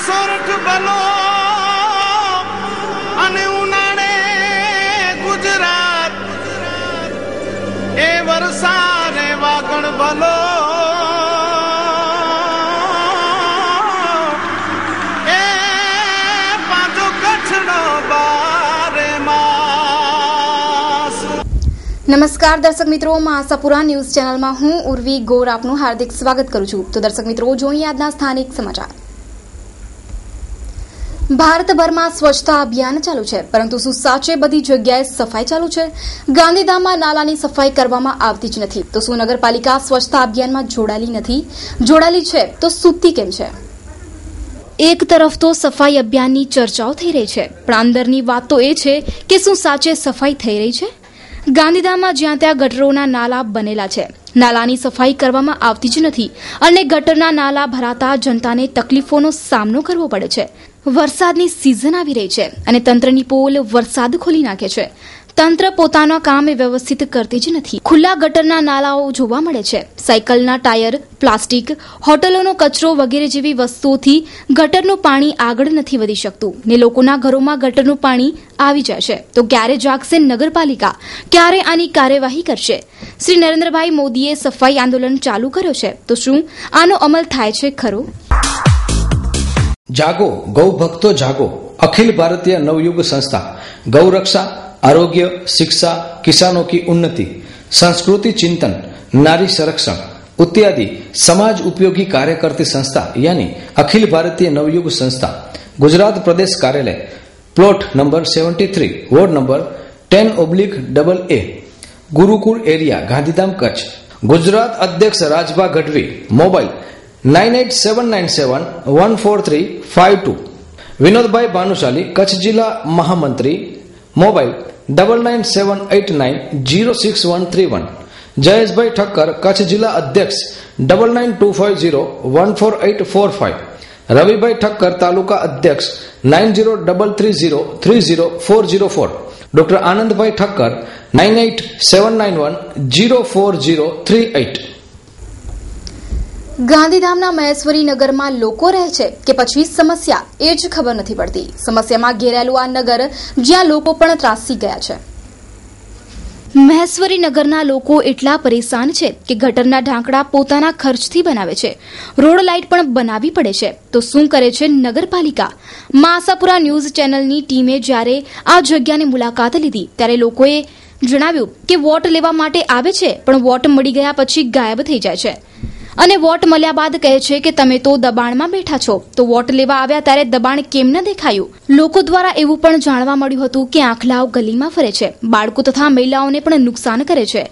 સોરઠ બલો અને ઉનાળે ગુજરાત એ વરસાદે વાગણ બલો એ પાછો કચ્છનો બારે માસ। નમસ્કાર દર્શક મિત્રો, આશાપુરા ન્યૂઝ ચેનલમાં હું ઉર્વી ગોર આપનું હાર્દિક સ્વાગત કરું છું। તો દર્શક મિત્રો, જોઈએ આજના સ્થાનિક સમાચાર। ભારતભરમાં સ્વચ્છતા અભિયાન ચાલુ છે, પરંતુ શું સાચે બધી જગ્યાએ સફાઈ ચાલુ છે? ગાંધીધામમાં નાલાની સફાઈ કરવામાં આવતી જ નથી, તો શું નગરપાલિકા સ્વચ્છતા અભિયાનમાં જોડાયેલી નથી? જોડાયેલી છે તો સૂતી કેમ છે? એક તરફ તો સફાઈ અભિયાનની ચર્ચાઓ થઈ રહી છે, પણ અંદરની વાત તો એ છે કે શું સાચે સફાઈ થઈ રહી છે? ગાંધીધામમાં જ્યાં ત્યાં ગટરોના નાલા બનેલા છે, નાલાની સફાઈ કરવામાં આવતી જ નથી અને ગટરના નાલા ભરાતા જનતાને તકલીફોનો સામનો કરવો પડે છે। વરસાદની સિઝન આવી રહી છે અને તંત્રની પોલ વરસાદ ખોલી નાખે છે। તંત્ર પોતાના કામ વ્યવસ્થિત કરતી જ નથી। ખુલ્લા ગટરના નાલાઓ જોવા મળે છે। સાયકલના ટાયર, પ્લાસ્ટિક, હોટલોનો કચરો વગેરે જેવી વસ્તુઓથી ગટરનું પાણી આગળ નથી વધી શકતું ને લોકોના ઘરોમાં ગટરનું પાણી આવી જાય છે। તો ક્યારે જાગશે નગરપાલિકા? ક્યારે આની કાર્યવાહી કરશે? શ્રી નરેન્દ્રભાઈ મોદીએ સફાઈ આંદોલન ચાલુ કર્યો છે, તો શું આનો અમલ થાય છે ખરો? जागो गौ भक्तो जागो। अखिल भारतीय नवयुग संस्था गौरक्षा, आरोग्य, शिक्षा, किसानों की उन्नति, संस्कृति चिंतन, नारी संरक्षण इत्यादि समाज उपयोगी कार्य करती संस्था यानी अखिल भारतीय नवयुग संस्था गुजरात प्रदेश कार्यालय plot number 73 ward number 10/AA Gurukul area Gandhidham Kutch. Gujarat अध्यक्ष राजभा गढ़वी। मोबाइल 9879714352। विनोद भाई भानुशाली कच्छ जिला महामंत्री। मोबाइल 9978906131। जयेश भाई ठक्कर कच्छ जिला अध्यक्ष 9925014845। रवि भाई ठक्कर तालुका अध्यक्ष 9033030404। डॉक्टर आनंद भाई ठक्कर 9879104038। ગાંધીધામના મહેશ્વરી નગરમાં લોકો રહે છે કે પછી સમસ્યા, એ જ ખબર નથી પડતી। સમસ્યામાં ઘેરાયેલું આ નગર જ્યાં લોકો પણ ત્રાસી ગયા છે। મહેશ્વરી નગરના લોકો એટલા પરેશાન છે કે ગટરના ઢાંકડા પોતાના ખર્ચથી બનાવે છે, રોડ લાઇટ પણ બનાવવી પડે છે। તો શું કરે છે નગરપાલિકા? આશાપુરા ન્યૂઝ ચેનલની ટીમે જ્યારે આ જગ્યાની મુલાકાત લીધી ત્યારે લોકોએ જણાવ્યું કે વોટ લેવા માટે આવે છે, પણ વોટ મળી ગયા પછી ગાયબ થઈ જાય છે અને વોટ મળ્યા બાદ કહે છે કે તમે તો દબાણમાં બેઠા છો, તો વોટ લેવા આવ્યા ત્યારે દબાણ કેમ ન દેખાયું? લોકો દ્વારા એવું પણ જાણવા મળ્યું હતું કે આંખલાઓ ગલીમાં ફરે છે, બાળકો તથા મહિલાઓને પણ નુકસાન કરે છે।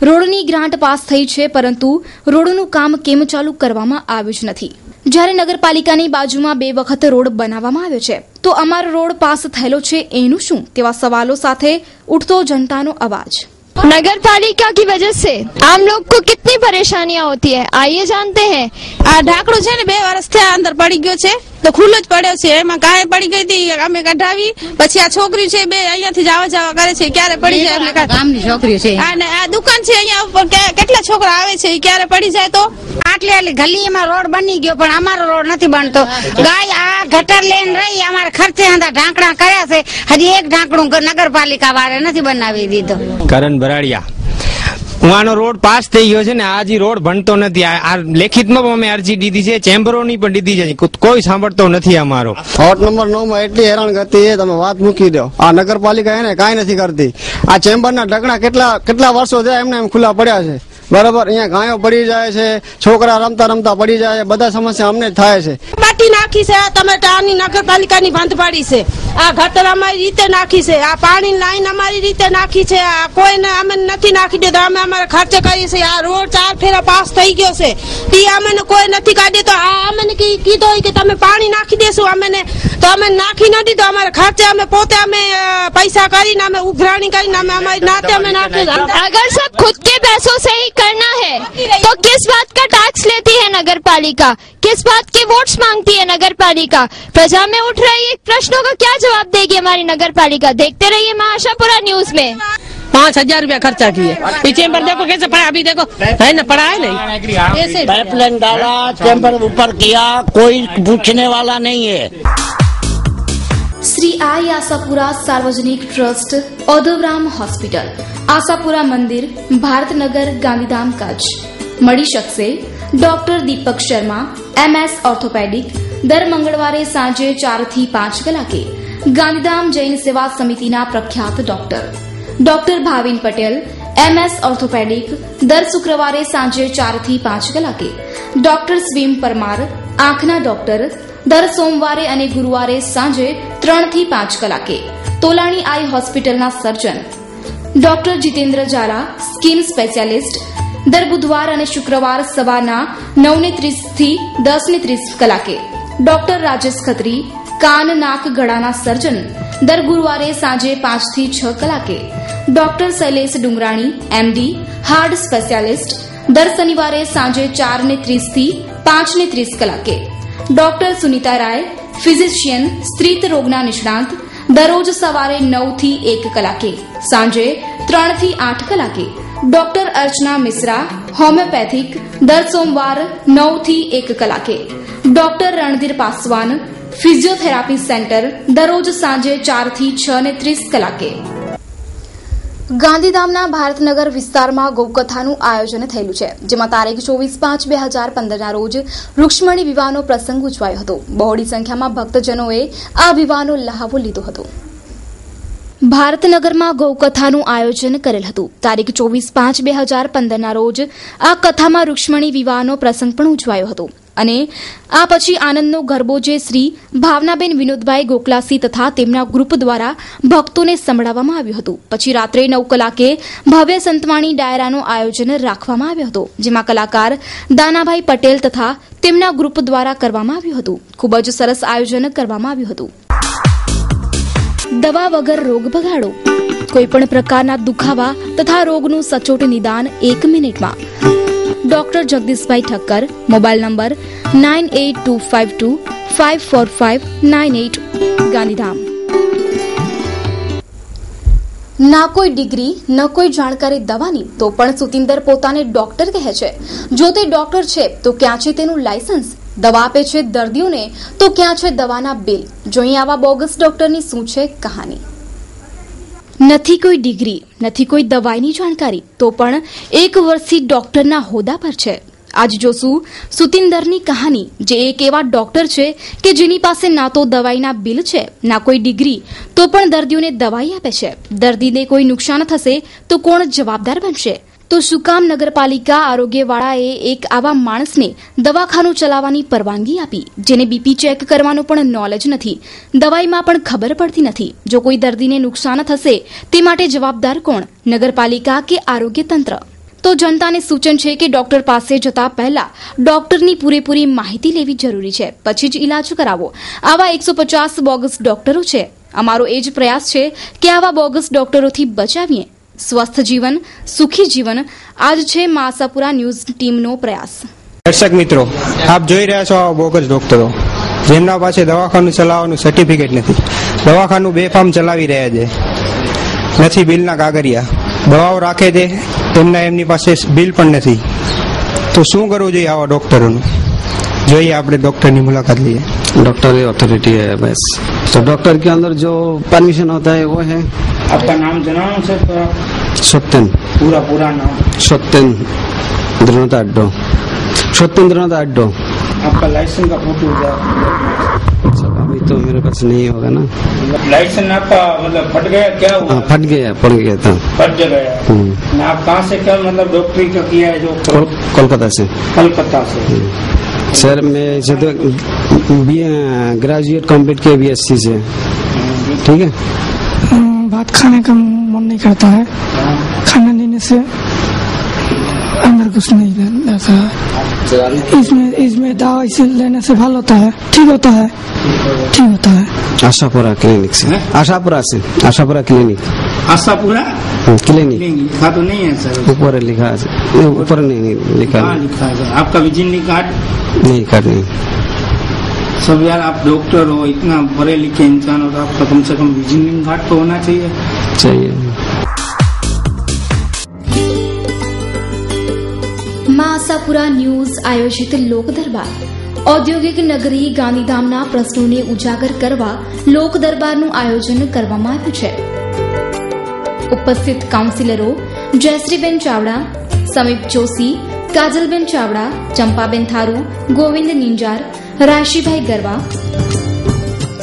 રોડની ગ્રાન્ટ પાસ થઈ છે, પરંતુ રોડનું કામ કેમ ચાલુ કરવામાં આવ્યું જ નથી? જ્યારે નગરપાલિકાની બાજુમાં 2 વખત રોડ બનાવવામાં આવ્યો છે, તો અમારો રોડ પાસ થયેલો છે એનું શું? તેવા સવાલો સાથે ઉઠતો જનતાનો અવાજ। नगर पालिका की वजह से आम लोग को कितनी परेशानियां होती है, आइए जानते हैं। आ ढाकड़ो छे ने 2 वर्ष थया अंदर पड़ी गयो छे, तो खुल्लो ज पड्यो छे। एमां काहे पड़ी गई थी अमे कढावी, પછી આ છોકરી છે 2 અહીંયાથી જાવા જાવા કરે છે, ક્યારે પડી જાય અમને ગામની છોકરી છે। અને આ દુકાન છે અહીંયા ઉપર કેટલા છોકરા આવે છે, ક્યારે પડી જાય તો આટલી ગલીમાં રોડ બની ગયો, પણ અમારો રોડ નથી બનતો। ગાય આ ગટર લેન રહી, અમારા ખર્ચે આંધા ઢાંકણા કર્યા છે, હજી એક ઢાંકણું નગરપાલિકા વાળે નથી બનાવી દીધો। કરણ ભરાડિયા। આનો રોડ પાસ થઈ ગયો છે ને, આજી રોડ બનતો નથી। આ લેખિતમાં અમે અરજી દીધી છે, ચેમ્બરોની પણ દીધી છે, કોઈ સાંભળતો નથી અમારો। વોર્ડ નંબર 9 માં એટલી હેરાનગતિ છે, તમે વાત મૂકી દો। આ નગરપાલિકા એને કાંઈ નથી કરતી। આ ચેમ્બરના ઢાંકણા કેટલા વર્ષો થયા એમને એમ ખુલ્લા પડ્યા છે, બરાબર। અહીંયા ગાયો પડી જાય છે, છોકરા રમતા રમતા પડી જાય છે, બધા સમસ્યા અમને જ થાય છે। પાટી નાખી છે આ તમે આની નગરપાલિકાની બંધ પાડી છે, આ ગટર અમારી રીતે નાખી છે, આ પાણી લાઈન અમારી રીતે નાખી છે, આ કોઈને અમે નથી નાખી દેતો, અમે અમારા ખર્ચે કરી છે। આ રોડ 4 ફેરા પાસ થઈ ગયો છે, તે અમને કોઈ નથી કાઢી, તો આ અમને કીધો કે તમે પાણી નાખી દેશું અમને, તો અમે નાખી ન દીધો। અમારા ખર્ચે અમે પોતે અમે પૈસા કરીને અમે ઉઘરાણી કરીને અમે અમારી नाते हमें नाते। अगर सब खुद के पैसों से ही करना है तो किस बात का टैक्स लेती है नगर पालिका, किस बात के वोट्स मांगती है नगर पालिका? प्रजा में उठ रही प्रश्नों का क्या जवाब देगी हमारी नगर पालिका? देखते रहिए आशापुरा न्यूज में। 5,000 रुपया खर्चा किए। ये चेम्बर देखो कैसे पड़ा, अभी देखो है ना, पड़ा है नहीं, ऐसे पाइपलाइन डाला, चेम्बर ऊपर किया, कोई पूछने वाला नहीं है। श्री आई आशापुरा सार्वजनिक ट्रस्ट, औधवराम હોસ્પિટલ, આશાપુરા મંદિર, ભારતનગર, ગાંધીધામ, કચ્છ મળી શકશે ડોક્ટર દીપક શર્મા, MS ઓર્થોપેડિક, દર મંગળવારે સાંજે 4 થી 5 કલાકે ગાંધીધામ જૈન સેવા સમિતિના પ્રખ્યાત doctor Bhavin Patel, MS orthopaedic, દર શુક્રવારે સાંજે 4 થી 5 કલાકે ડોક્ટર સ્વીમ પરમાર, આંખના ડોક્ટર, દર સોમવારે અને ગુરુવારે સાંજે 3 થી 5 કલાકે તોલાણી આઈ હોસ્પિટલના surgeon doctor Jitendra Zala, skin specialist, દર બુધવાર અને શુક્રવાર સવારના 9:30 થી 10:30 કલાકે ડોક્ટર રાજેશ ખત્રી, કાન નાક ગળાના સર્જન, દર ગુરુવારે સાંજે 5 થી 6 કલાકે doctor Shailesh Dungrani, MD, heart specialist, દર શનિવારે સાંજે 4:30 થી 5:30 કલાકે ડોક્ટર સુનીતા રાય, ફિઝિશિયન, સ્ત્રી રોગના નિષ્ણાંત, દરરોજ સવારે 9 થી 1 કલાકે, સાંજે 3 થી 8 કલાકે ડોક્ટર અર્ચના મિશ્રા, હોમિયોપેથિક, દર સોમવાર 9 થી 1 કલાકે doctor Randhir Paswan, physiotherapy centre, દરરોજ સાંજે 4 થી 6:30 કલાકે. ગાંધીધામના ભારતનગર વિસ્તારમાં ગૌકથાનું આયોજન થયેલું છે, જેમાં તારીખ 24/5/2015 રોજ રૂક્ષ્મણી વિવાહનો પ્રસંગ ઉજવાયો હતો. બહોળી સંખ્યામાં ભક્તજનોએ આ વિવાહનો લહાવો લીધો હતો. ભારતનગરમાં ગૌકથાનું આયોજન કરેલ હતું. તારીખ 24/5/2015 રોજ આ કથામાં રૂક્ષ્મણી વિવાહનો પ્રસંગ પણ ઉજવાયો હતો અને આ પછી આનંદનો ગરબો જે શ્રી ભાવનાબેન વિનોદભાઈ ગોકલાસી તથા તેમના ગ્રુપ દ્વારા ભક્તોને સંભળાવવામાં આવ્યું હતું. પછી રાત્રે 9 કલાકે ભવ્ય સંતવાણી ડાયરાનું આયોજન રાખવામાં આવ્યું હતું, જેમાં કલાકાર દાનાભાઈ પટેલ તથા તેમના ગ્રુપ દ્વારા કરવામાં આવ્યું હતું. ખૂબ જ સરસ આયોજન કરવામાં આવ્યું હતું. દવા વગર રોગ ભગાડો. કોઈપણ પ્રકારના દુખાવા તથા રોગનું સચોટ નિદાન 1 મિનિટમાં. ડોક્ટર જગદીશભાઈ ઠક્કર, મોબાઈલ નંબર 9825254598, ગાંધીધામ. ના કોઈ ડિગ્રી, ન કોઈ જાણકારી દવાની, તો પણ સુતિંદર પોતાને ડોક્ટર કહે છે. જો તે ડોક્ટર છે તો ક્યાં છે તેનું લાયસન્સ? દવા આપે છે દર્દીઓને તો ક્યાં છે દવાના બિલ? જોઈએ આવા બોગસ ડોક્ટરની શું છે કહાની. નથી કોઈ ડિગ્રી, નથી કોઈ દવાઈની જાણકારી, તો પણ 1 વર્ષથી ડોક્ટરના હોદ્દા પર છે. આજ જોશું સુતિંદરની કહાની, જે એક એવા ડોક્ટર છે કે જેની પાસે ના તો દવાઈના બિલ છે, ના કોઈ ડિગ્રી, તો પણ દર્દીઓને દવાઈ આપે છે. દર્દીને કોઈ નુકસાન થશે તો કોણ જવાબદાર બનશે? તો શું કામ નગરપાલિકા આરોગ્યવાળાએ એક આવા માણસને દવાખાનું ચલાવવાની પરવાનગી આપી, જેને બીપી ચેક કરવાનું પણ નોલેજ નથી, દવાઈમાં પણ ખબર પડતી નથી? જો કોઈ દર્દીને નુકસાન થશે તે માટે જવાબદાર કોણ? નગરપાલિકા કે આરોગ્ય તંત્ર? તો જનતાને સૂચન છે કે ડોક્ટર પાસે જતા પહેલા ડોક્ટરની પૂરેપૂરી માહિતી લેવી જરૂરી છે, પછી જ ઈલાજ કરાવો. આવા 150 બોગસ ડોક્ટરો છે. અમારો એ જ પ્રયાસ છે કે આવા બોગસ ડોક્ટરોથી બચાવીએ. સ્વસ્થ જીવન, સુખી જીવન, આજ છે મા આશાપુરા ન્યૂઝ ટીમનો પ્રયાસ. દર્શક મિત્રો, આપ જોઈ રહ્યા છો આવા બોગસ ડોક્ટરો, જેમના પાસે દવાખાનું ચલાવવાનું સર્ટિફિકેટ નથી, દવાખાનું બેફામ ચલાવી રહ્યા છે, નથી બિલના કાગળિયા, દવાઓ રાખે છે એમની પાસે બિલ પણ નથી. તો શું કરવું જોઈએ આવા ડોક્ટરોનું? જોઈએ આપણે डॉक्टर की मुलाकात लिए. डॉक्टर अथॉरिटी है बस, तो डॉक्टर के अंदर जो परमिशन होता है वो है. आपका नाम जनाओ सर. सत्यन. पूरा नाम? सत्येंद्रनाथ अड्डो. आपका लाइसेंस का फोटो अभी तो मेरे पास नहीं होगा ना. लाइसेंस आपका मतलब फट गया क्या हुआ? हाँ, फट गया था. फट गया. आप कहाँ से क्या मतलब डॉक्टरी का किया है? जो कोलकाता से. सर मैं तो ग्रेजुएट कंप्लीट किया BSc से. ठीक है. भात खाने का मन नहीं करता है, खाना देने से अंदर कुछ नहीं रहता है. इसमें दवा इसे लेने से भल होता है, ठीक होता है. आशापुरा क्लिनिक से. आशापुरा क्लिनिक. आशापुरा क्लिनिक लिखा तो नहीं है सर? ऊपर लिखा है. ऊपर नहीं लिखा है. आपका विजिटिंग कार्ड? नहीं, कार्ड नहीं. सब यार, आप डॉक्टर हो, इतना पढ़े लिखे इंसान हो, तो आपका कम से कम विजिटिंग कार्ड तो होना चाहिए. માસાપુરા ન્યૂઝ આયોજિત લોક દરબાર ઔદ્યોગિક નગરી ગાંધીધામના પ્રશ્નોને ઉજાગર કરવા લોક દરબારનું આયોજન કરવામાં આવ્યું છે. ઉપસ્થિત કાઉન્સિલરો જયશ્રીબેન ચાવડા, સમીપ જોશી, કાજલબેન ચાવડા, ચંપાબેન થારુ, ગોવિંદ નિંજાર, રાશીભાઈ ગરવા.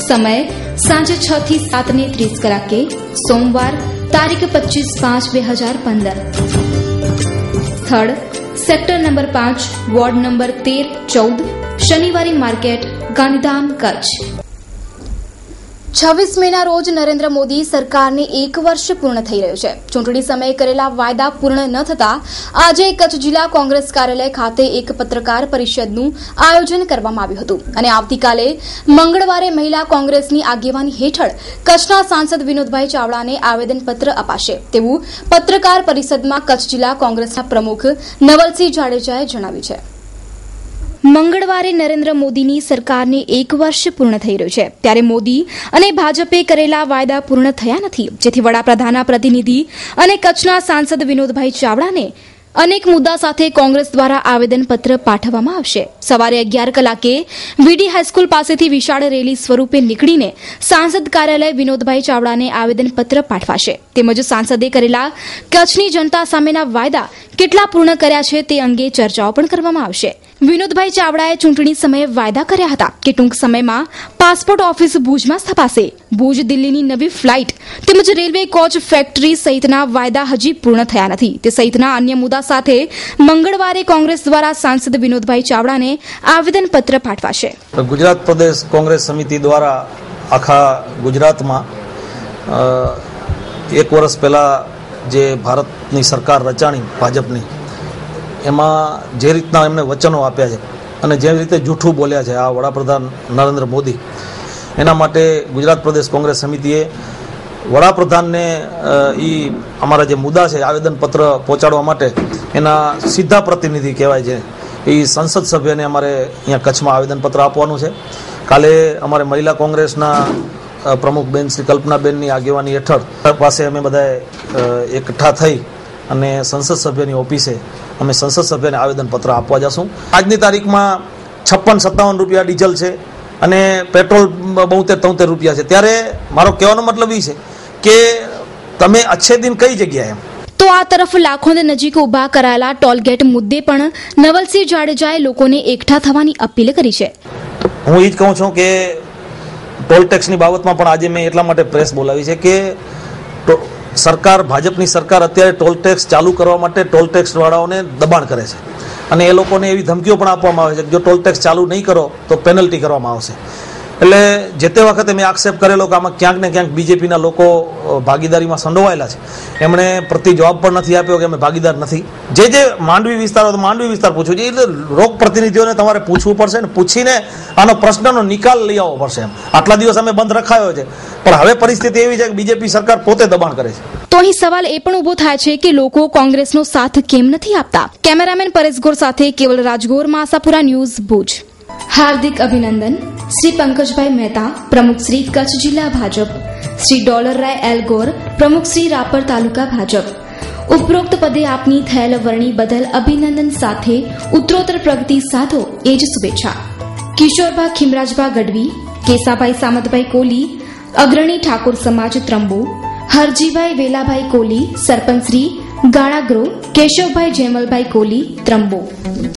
સમય સાંજે 6 થી 7:30 કલાકે, સોમવાર તારીખ 25/5/2015. સ્થળ sector number 5, ward number 13-14, Shanivari market, Gandhidham, Kutch. 26 મેના રોજ નરેન્દ્ર મોદી સરકારને 1 વર્ષ પૂર્ણ થઈ રહ્યું છે. ચૂંટણી સમયે કરેલા વાયદા પૂર્ણ ન થતા આજે કચ્છ જિલ્લા કોંગ્રેસ કાર્યાલય ખાતે એક પત્રકાર પરિષદનું આયોજન કરવામાં આવ્યું હતું અને આવતીકાલે મંગળવારે મહિલા કોંગ્રેસની આગેવાની હેઠળ કચ્છના સાંસદ વિનોદભાઈ ચાવડાને આવેદનપત્ર અપાશે તેવું પત્રકાર પરિષદમાં કચ્છ જિલ્લા કોંગ્રેસના પ્રમુખ નવલસિંહ જાડેજાએ જણાવ્યું છે. મંગળવારે નરેન્દ્ર મોદીની સરકારને 1 વર્ષ પૂર્ણ થઈ રહ્યું છે ત્યારે મોદી અને ભાજપે કરેલા વાયદા પૂર્ણ થયા નથી, જેથી વડાપ્રધાનના પ્રતિનિધિ અને કચ્છના સાંસદ વિનોદભાઈ ચાવડાને અનેક મુદ્દા સાથે કોંગ્રેસ દ્વારા આવેદનપત્ર પાઠવવામાં આવશે. સવારે 11 કલાકે વીડી હાઈસ્કૂલ પાસેથી વિશાળ રેલી સ્વરૂપે નીકળીને સાંસદ કાર્યાલય વિનોદભાઈ ચાવડાને આવેદનપત્ર પાઠવાશે. તેમજ સાંસદે કરેલા કચ્છની જનતા સામેના વાયદા કેટલા પૂર્ણ કર્યા છે તે અંગે ચર્ચાઓ પણ કરવામાં આવશે. વિનોદભાઈ ચાવડાએ ચૂંટણી સમયે વાયદા કર્યા હતા કે ટૂંક સમયમાં પાસપોર્ટ ઓફિસ ભુજમાં સ્થપાશે, ભુજ દિલ્હીની નવી ફ્લાઇટ તેમજ રેલવે કોચ ફેક્ટરી સહિતના વાયદા હજી પૂર્ણ થયા નથી. તે સહિતના અન્ય મુદ્દા સાથે મંગળવારે કોંગ્રેસ દ્વારા સાંસદ વિનોદભાઈ ચાવડાને આવેદનપત્ર પાઠવાશે. ગુજરાત પ્રદેશ કોંગ્રેસ સમિતિ દ્વારા આખા ગુજરાતમાં 1 વર્ષ પહેલા જે ભારતની સરકાર રચાણી ભાજપની, એમાં જે રીતના એમને વચનો આપ્યા છે અને જે રીતે જૂઠું બોલ્યા છે આ વડાપ્રધાન નરેન્દ્ર મોદી, એના માટે ગુજરાત પ્રદેશ કોંગ્રેસ સમિતિએ વડાપ્રધાનને અમારા જે મુદ્દા છે આવેદનપત્ર પહોંચાડવા માટે એના સીધા પ્રતિનિધિ કહેવાય છે એ સંસદ સભ્યને અમારે અહીંયા કચ્છમાં આવેદનપત્ર આપવાનું છે. કાલે અમારે મહિલા કોંગ્રેસના પ્રમુખ બેન શ્રી કલ્પનાબેનની આગેવાની હેઠળ પાસે અમે બધાએ એકઠા થઈ અને સંસદ સભ્યની ઓફિસે અમે સંસદ સભ્યને આવેદનપત્ર આપવા જશું. આજની તારીખમાં 56-57 રૂપિયા ડીઝલ છે અને પેટ્રોલ 72-73 રૂપિયા છે. ત્યારે મારો કહેવાનો મતલબ એ છે કે તમે અચ્છે દિન કઈ જગ્યાએ. તો આ તરફ લાખોંદ નજીક ઉભા કરાયેલા ટોલગેટ મુદ્દે પણ નવલસિંહ જાડેજાએ લોકોને એકઠા થવાની અપીલ કરી છે. હું એ જ કહું છું કે ટોલ ટેક્સની બાબતમાં પણ આજે મેં એટલા માટે પ્રેસ બોલાવી છે કે સરકાર, ભાજપની સરકાર અત્યારે ટોલ ટેક્સ ચાલુ કરવા માટે ટોલ ટેક્સ વાળાઓને દબાણ કરે છે અને એ લોકોને એવી ધમકીઓ પણ આપવામાં આવે છે કે જો ટોલ ટેક્સ ચાલુ નહીં કરો તો પેનલ્ટી કરવામાં આવશે. એટલે જે તે વખતે મેં આક્ષેપ કરેલો કે આમાં ક્યાંક ને ક્યાંક બીજેપીના લોકો ભાગીદારીમાં સંડોવાયેલા છે. એમણે પ્રતિ જવાબ પણ નથી આપ્યો કે અમે ભાગીદાર નથી. જે માંડવી વિસ્તાર માંડવી વિસ્તાર પૂછવું છે એટલે લોક પ્રતિનિધિઓને તમારે પૂછવું પડશે ને પૂછીને આનો પ્રશ્નનો નિકાલ લઈ આવવો પડશે. આટલા દિવસ અમે બંધ રખાયો છે પણ હવે પરિસ્થિતિ એવી છે કે બીજેપી સરકાર પોતે દબાણ કરે છે. તો અહીં સવાલ એ પણ ઉભો થાય છે કે લોકો કોંગ્રેસનો સાથ કેમ નથી આપતા. કેમેરામેન પરેશ ગોર સાથે કેવલ રાજગોર, માસાપુરા ન્યૂઝ, ભુજ. હાર્દિક અભિનંદન શ્રી પંકજભાઈ મહેતા, પ્રમુખ શ્રી કચ્છ જિલ્લા ભાજપ, શ્રી ડોલરરાય એલ ગોર, પ્રમુખ શ્રી રાપર તાલુકા ભાજપ. ઉપરોક્ત પદે આપની થયેલ વરણી બદલ અભિનંદન સાથે ઉત્તરોત્તર પ્રગતિ સાધો એ જ શુભેચ્છા. કિશોરભા ખીમરાજભા ગઢવી, કેસાભાઈ સામતભાઈ કોલી, અગ્રણી ઠાકોર સમાજ ત્રંબો, હરજીભાઈ વેલાભાઈ કોલી, સરપંચ શ્રી ગાણાગ્રો, કેશવભાઈ જેમલભાઈ કોલી ત્રંબો.